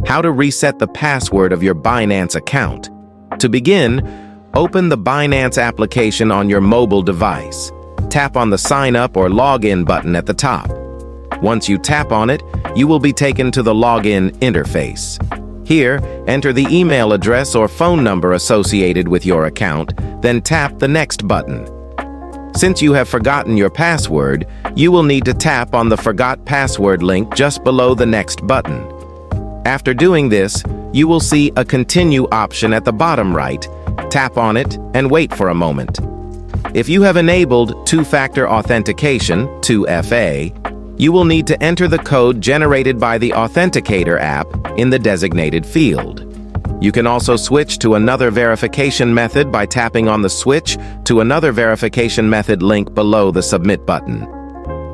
how to reset the password of your Binance account. To begin, open the Binance application on your mobile device. Tap on the Sign Up or Login button at the top. Once you tap on it, you will be taken to the login interface. Here, enter the email address or phone number associated with your account, then tap the Next button. Since you have forgotten your password, you will need to tap on the Forgot Password link just below the Next button. After doing this, you will see a Continue option at the bottom right. Tap on it and wait for a moment. If you have enabled two-factor authentication, 2FA, you will need to enter the code generated by the Authenticator app in the designated field. You can also switch to another verification method by tapping on the Switch to another verification method link below the Submit button.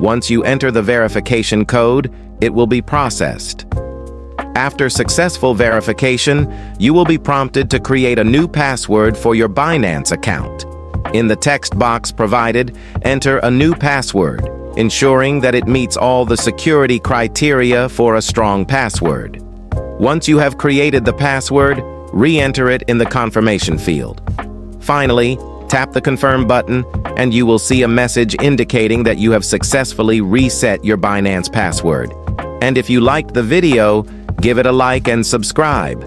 Once you enter the verification code, it will be processed. After successful verification, you will be prompted to create a new password for your Binance account. In the text box provided, enter a new password, ensuring that it meets all the security criteria for a strong password. Once you have created the password, re-enter it in the confirmation field. Finally, tap the Confirm button, and you will see a message indicating that you have successfully reset your Binance password. And if you liked the video, give it a like and subscribe.